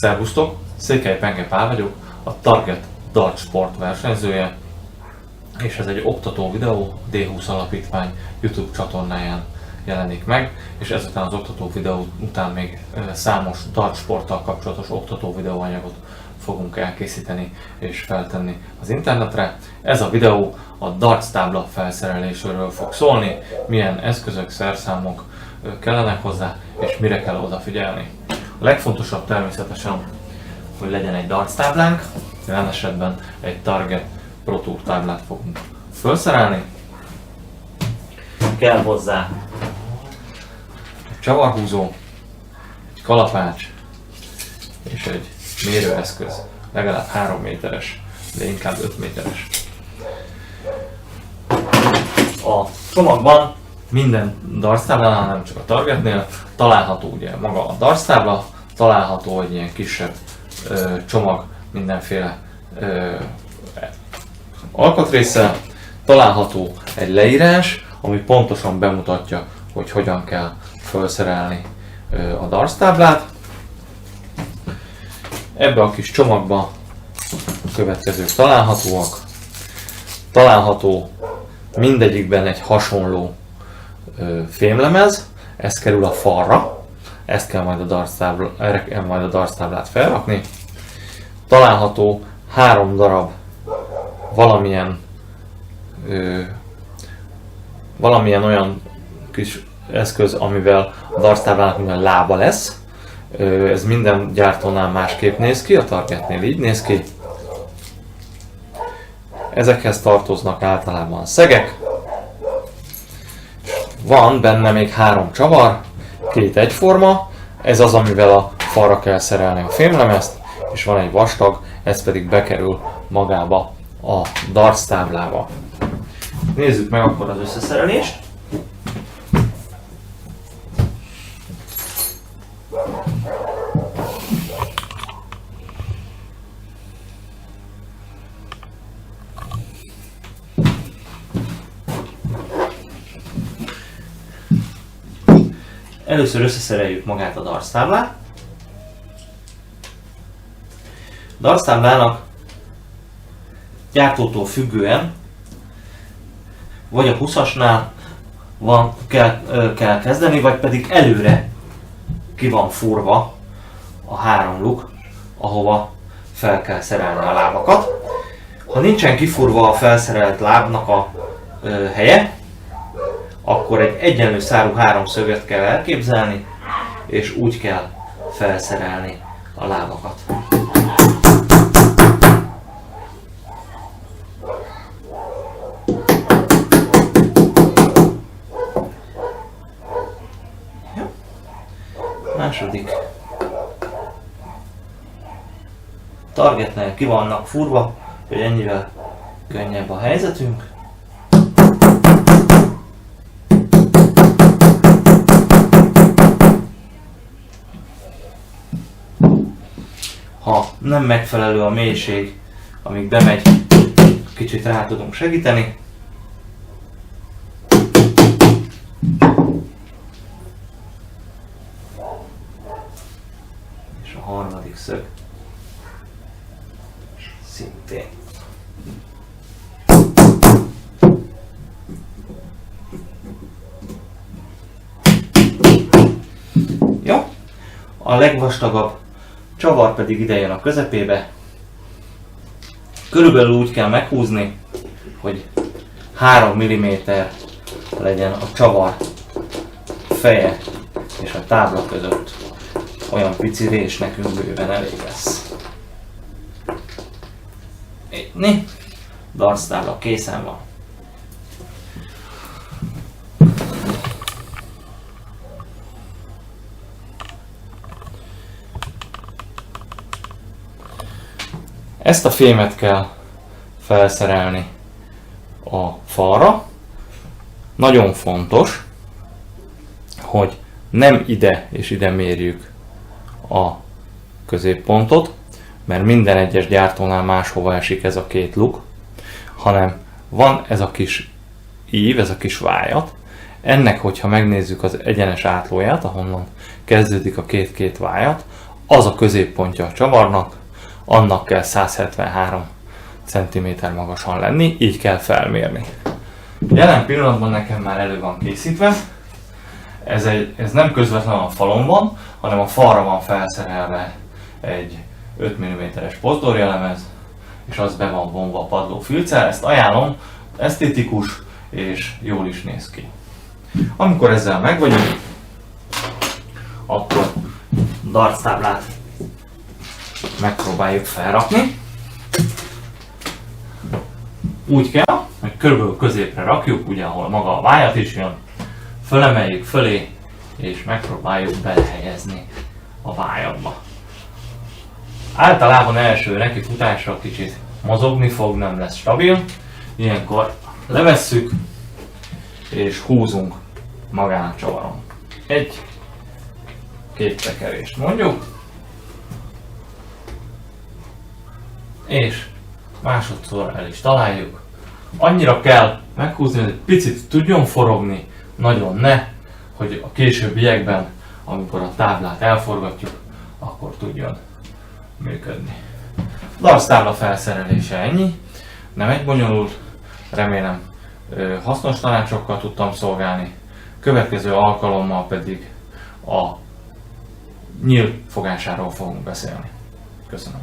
Szervusztok! Székely Penge Pál vagyok, a Target Dart Sport versenyzője, és ez egy oktató videó, D20 Alapítvány YouTube csatornáján jelenik meg, és ezután az oktató videó után még számos dart sporttal kapcsolatos oktató videóanyagot fogunk elkészíteni és feltenni az internetre. Ez a videó a darts tábla felszerelésről fog szólni, milyen eszközök, szerszámok kellenek hozzá, és mire kell odafigyelni. A legfontosabb természetesen, hogy legyen egy darts táblánk, jelen esetben egy Target Pro Tour táblát fogunk felszerelni. Kell hozzá egy csavarhúzó, egy kalapács és egy mérőeszköz, legalább 3 méteres, de inkább 5 méteres. A csomagban minden darts táblánál, nem csak a Targetnél, található ugye maga a darts tábla, található egy ilyen kisebb csomag mindenféle alkatrésszel, található egy leírás, ami pontosan bemutatja, hogy hogyan kell felszerelni a darts táblát. Ebbe a kis csomagba a következők találhatóak. Található mindegyikben egy hasonló fémlemez, ez kerül a falra, ezt kell majd erre kell majd a darts táblát felrakni. Található 3 darab valamilyen olyan kis eszköz, amivel a darts táblának minden lába lesz. Ez minden gyártónál másképp néz ki, a Targetnél így néz ki. Ezekhez tartoznak általában szegek. Van benne még 3 csavar, 2 egyforma, ez az, amivel a falra kell szerelni a fémlemezt, és van egy vastag, ez pedig bekerül magába a darts táblába. Nézzük meg akkor az összeszerelést. Először összeszereljük magát a darts táblát. A darts táblának gyártótól függően vagy a 20-asnál kell kezdeni, vagy pedig előre ki van fúrva a 3 luk, ahova fel kell szerelni a lábakat. Ha nincsen kifúrva a felszerelt lábnak a helye, akkor egy egyenlő szárú 3 szöget kell elképzelni, és úgy kell felszerelni a lábakat. Második. Targetnél ki vannak fúrva, hogy ennyivel könnyebb a helyzetünk. Ha nem megfelelő a mélység, amíg bemegy, kicsit rá tudunk segíteni. És a harmadik szög szintén. Jó, a legvastagabb csavar pedig ide jön a közepébe. Körülbelül úgy kell meghúzni, hogy 3 mm legyen a csavar feje és a tábla között. Olyan pici rés nekünk bőven elég lesz. Ennyi. Darts tábla készen van. Ezt a fémet kell felszerelni a falra. Nagyon fontos, hogy nem ide és ide mérjük a középpontot, mert minden egyes gyártónál máshova esik ez a 2 luk, hanem van ez a kis ív, ez a kis vájat. Ennek, hogyha megnézzük az egyenes átlóját, ahonnan kezdődik a 2 vájat, az a középpontja a csavarnak, annak kell 173 cm magasan lenni, így kell felmérni. Jelen pillanatban nekem már elő van készítve, ez nem közvetlenül a falon van, hanem a falra van felszerelve egy 5 mm-es pozdorjelemez, és az be van vonva a padlófilccel. Ezt ajánlom, esztétikus és jól is néz ki. Amikor ezzel meg vagyunk, akkor dartstáblát megpróbáljuk felrakni. Úgy kell, hogy körülbelül középre rakjuk, ugye ahol maga a vájat is jön, fölemeljük fölé, és megpróbáljuk belehelyezni a vájadba. Általában első nekifutásra kicsit mozogni fog, nem lesz stabil. Ilyenkor levesszük, és húzunk magán a csavaron. Két tekerést mondjuk, és másodszor el is találjuk. Annyira kell meghúzni, hogy egy picit tudjon forogni, nagyon ne, hogy a későbbiekben, amikor a táblát elforgatjuk, akkor tudjon működni. Dartstábla felszerelése ennyi, nem egy bonyolult, remélem hasznos tanácsokkal tudtam szolgálni. Következő alkalommal pedig a nyíl fogásáról fogunk beszélni. Köszönöm.